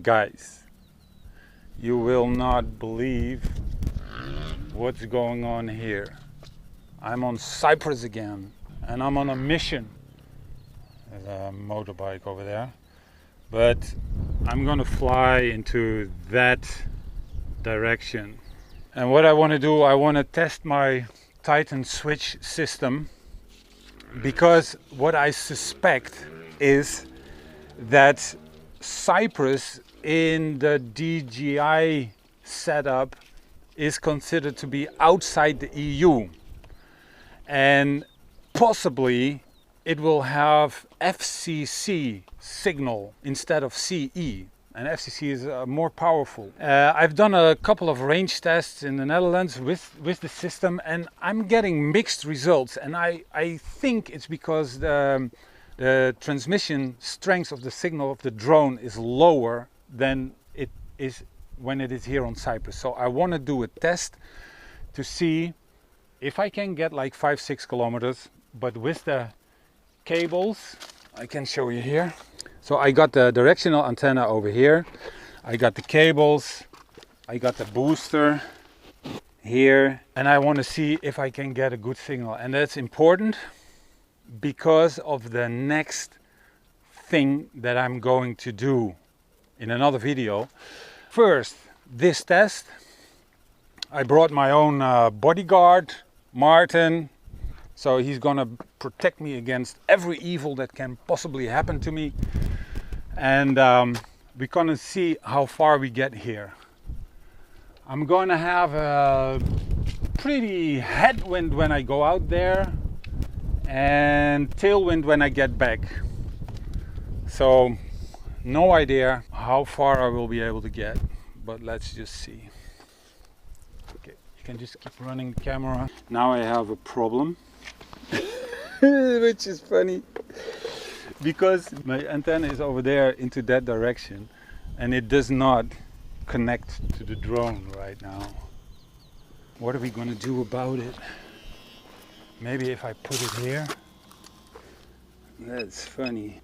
Guys, you will not believe what's going on here. I'm on Cyprus again, and I'm on a mission. There's a motorbike over there, but I'm gonna fly into that direction. And what I want to do, I want to test my Titan switch system, because what I suspect is that Cyprus in the DJI setup is considered to be outside the EU, and possibly it will have FCC signal instead of CE, and FCC is more powerful. I've done a couple of range tests in the Netherlands with the system, and I'm getting mixed results, and I think it's because the transmission strength of the signal of the drone is lower than it is when it is here on Cyprus. So I want to do a test to see if I can get like 5-6 kilometers, but with the cables. I can show you here. So I got the directional antenna over here, I got the cables, I got the booster here, and I want to see if I can get a good signal. And that's important because of the next thing that I'm going to do in another video. First, this test. I brought my own bodyguard, Martin, so he's gonna protect me against every evil that can possibly happen to me. And we're gonna see how far we get here. I'm gonna have a pretty headwind when I go out there and tailwind when I get back. So no idea how far I will be able to get, but let's just see. Okay, you can just keep running the camera. Now I have a problem, which is funny, because my antenna is over there into that direction and it does not connect to the drone right now. What are we going to do about it? Maybe if I put it here. That's funny.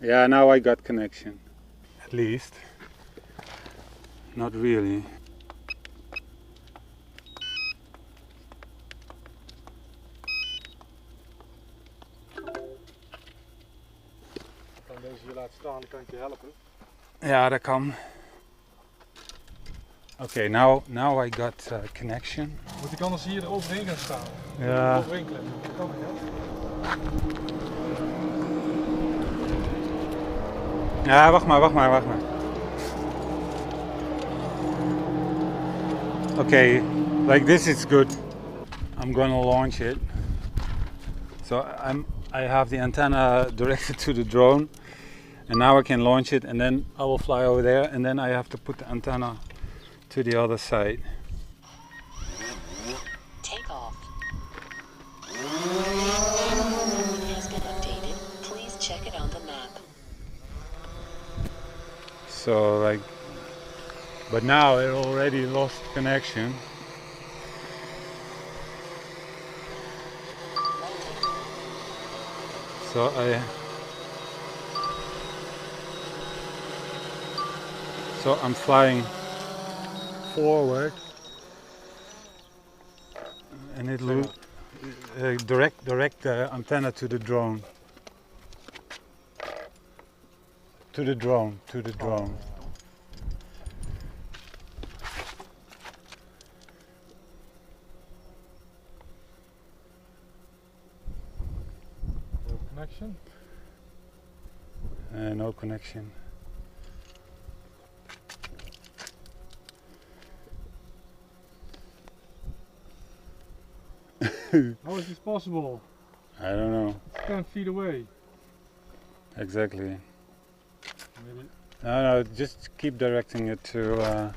Yeah, now I got connection. At least. Not really. Kan deze hier laten staan, kan ik je helpen. Ja, dat kan. Okay, now I got connection. Moet ik anders hier overheen gaan staan? Ja. Overheen klimmen. Dat kan ik, hè? Ja, wacht maar. Okay, like this is good. I'm gonna launch it. So I have the antenna directed to the drone, and now I can launch it, and then I will fly over there, and then I have to put the antenna to the other side. Take off. Has been updated. Please check it on the map. So like, but now it already lost connection. So I'm flying forward, and it direct the antenna to the drone. To the drone. No connection. No connection. How is this possible? I don't know. 10 feet away. Exactly. Maybe. No, just keep directing it to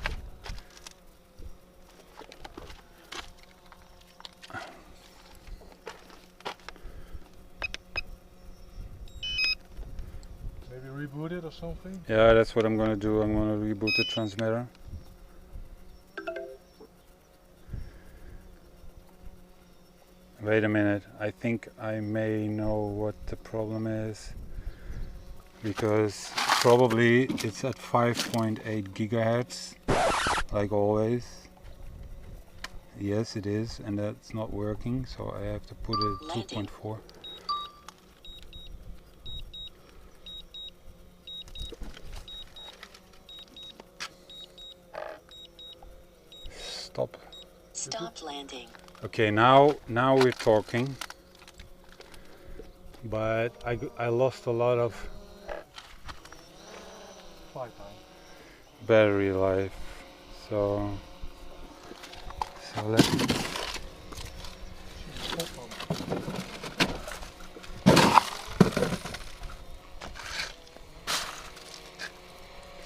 Maybe reboot it or something? Yeah, that's what I'm gonna do. I'm gonna reboot the transmitter. Wait a minute, I think I may know what the problem is, because probably it's at 5.8 gigahertz, like always. Yes, it is, and that's not working, so I have to put it at 2.4. Stop. Stop landing. Okay, now we're talking. But I lost a lot of Flight time. battery life, so let's.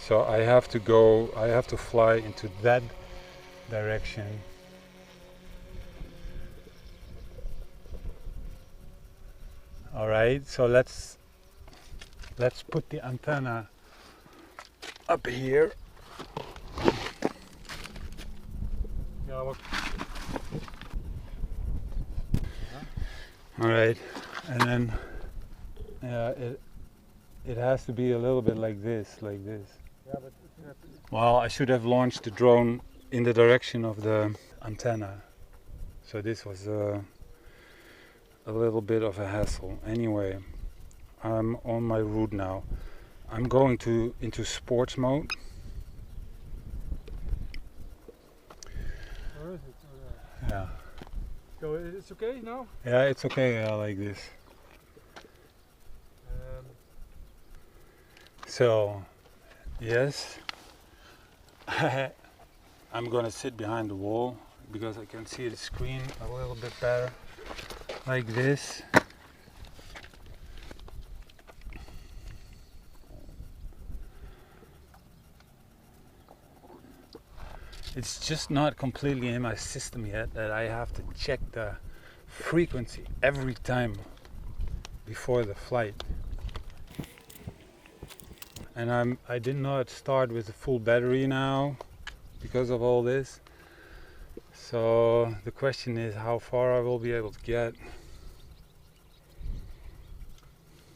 So I have to fly into that direction. All right, so let's put the antenna up here. Yeah, what? All right, and then it has to be a little bit like this. Yeah, but Well, I should have launched the drone in the direction of the antenna. So this was a little bit of a hassle. Anyway, I'm on my route now. I'm going into sports mode. where is it? Oh, Yeah. Go. It's okay now. Yeah, it's okay like this. So, yes, I'm gonna sit behind the wall because I can see the screen a little bit better, like this. It's just not completely in my system yet that I have to check the frequency every time before the flight. And I did not start with a full battery now because of all this. So the question is how far I will be able to get.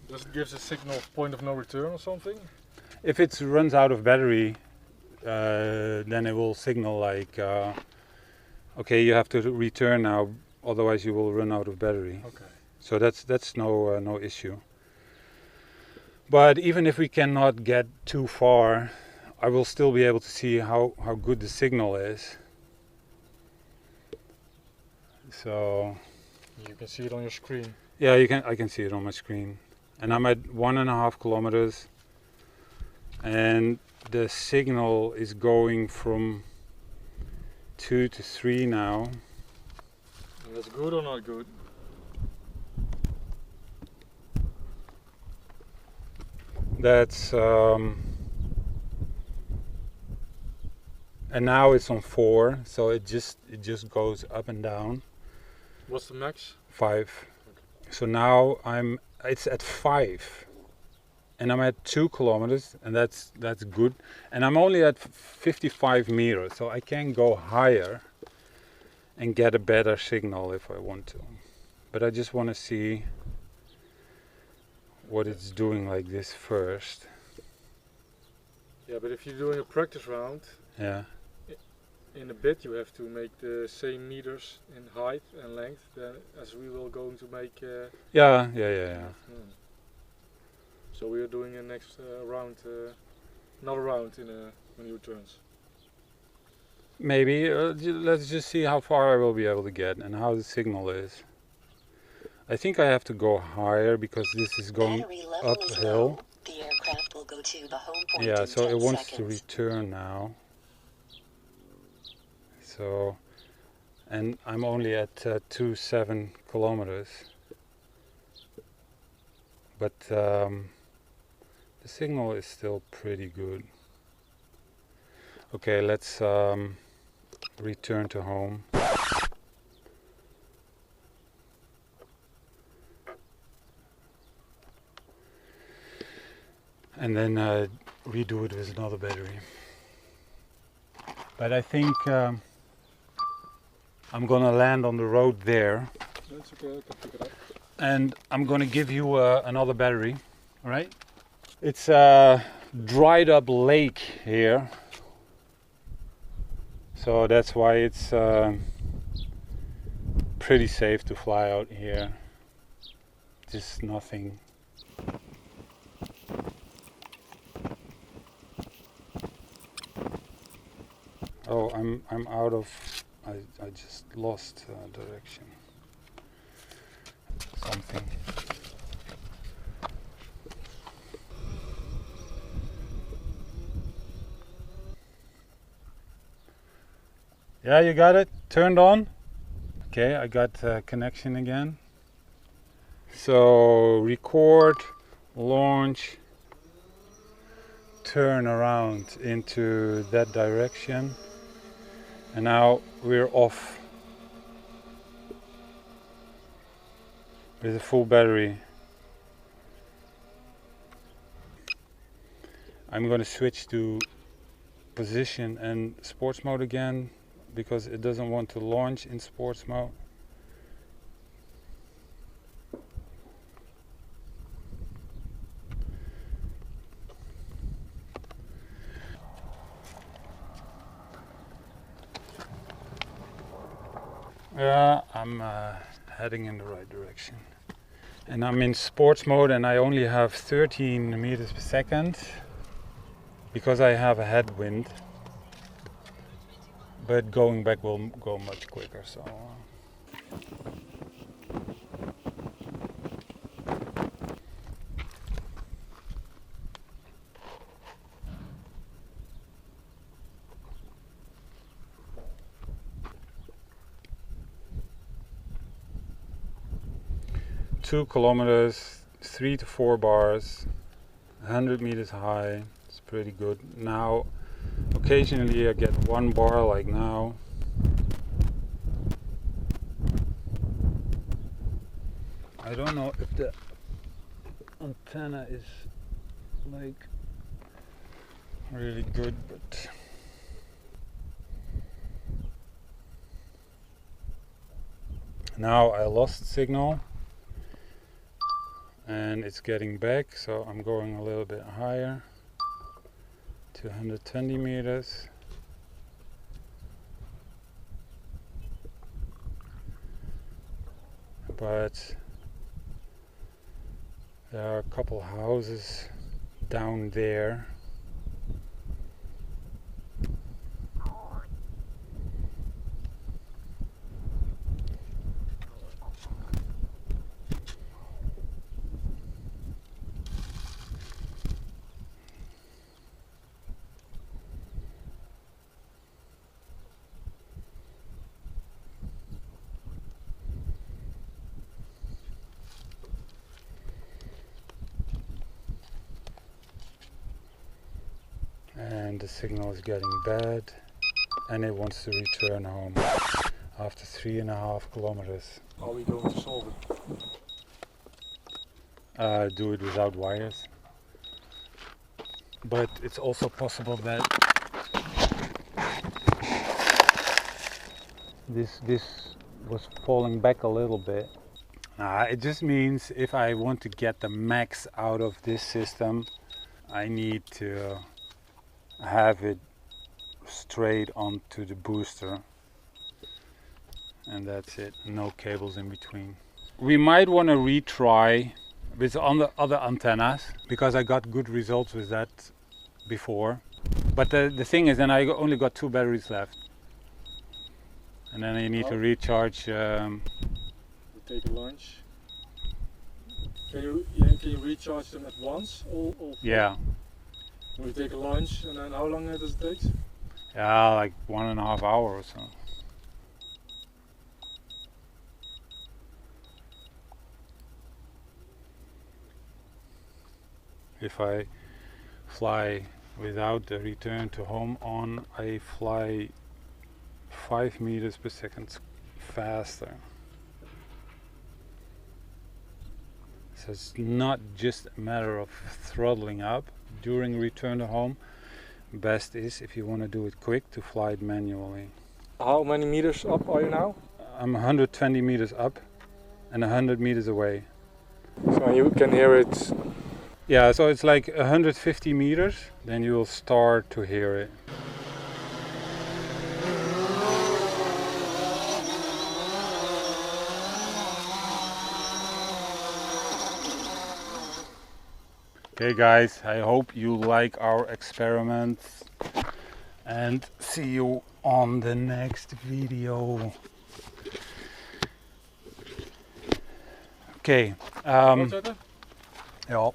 Does it give a signal of point of no return or something? If it runs out of battery, then it will signal like, okay, you have to return now, otherwise you will run out of battery. Okay. So that's no issue. But even if we cannot get too far, I will still be able to see how good the signal is. So You can see it on your screen. yeah, I can see it on my screen. And I'm at 1.5 kilometers. And the signal is going from 2 to 3 now. And that's good or not good? That's and now it's on 4, so it just goes up and down. What's the max? 5. So now it's at 5, and I'm at 2 kilometers, and that's good. And I'm only at 55 meters, so I can go higher and get a better signal if I want to. But I just want to see what it's doing like this first. Yeah, but if you're doing a practice round, Yeah. in a bit you have to make the same meters in height and length as we will going to make. Yeah. So we are doing a next round, another round when he returns. Maybe let's just see how far I will be able to get and how the signal is. I think I have to go higher because this is going Battery level is uphill. low. The aircraft will go to the home point Yeah, in so 10 it wants to seconds. return now. So, and I'm only at 2.7 kilometers. But the signal is still pretty good. Okay, let's return to home. And then redo it with another battery. But I think I'm gonna land on the road there, That's okay, I can pick it up. and I'm gonna give you another battery. All right? It's dried up lake here, so that's why it's pretty safe to fly out here. Just nothing. Oh, I'm out of. I just lost direction. Something. Yeah, you got it turned on. Okay, I got connection again. So record, launch, turn around into that direction, and now we're off with a full battery. I'm going to switch to position and sports mode again because it doesn't want to launch in sports mode. Yeah, I'm heading in the right direction. And I'm in sports mode and I only have 13 meters per second because I have a headwind. But going back will go much quicker, so... Two kilometers, 3 to 4 bars, 100 meters high. It's pretty good. Now, occasionally I get 1 bar like now. I don't know if the antenna is like really good, but now I lost signal. And it's getting back, so I'm going a little bit higher to 120 meters. But there are a couple houses down there. And the signal is getting bad and it wants to return home after 3.5 kilometers. How are we going to solve it? Do it without wires. But it's also possible that this was falling back a little bit. It just means if I want to get the max out of this system, I need to have it straight onto the booster, and that's it. No cables in between. We might want to retry with other antennas because I got good results with that before. But the thing is, then I only got 2 batteries left, and then I need to recharge. We take a lunch. Can you recharge them at once? All Yeah. We take a lunch, and then how long does it take? Yeah, like 1.5 hours or so. If I fly without the return to home on, I fly 5 meters per second faster. So it's not just a matter of throttling up during return to home. Best is, if you want to do it quick, to fly it manually. How many meters up are you now? I'm 120 meters up and 100 meters away. So you can hear it. Yeah, so it's like 150 meters, then you will start to hear it. Okay guys, I hope you like our experiments and see you on the next video. Okay, ja.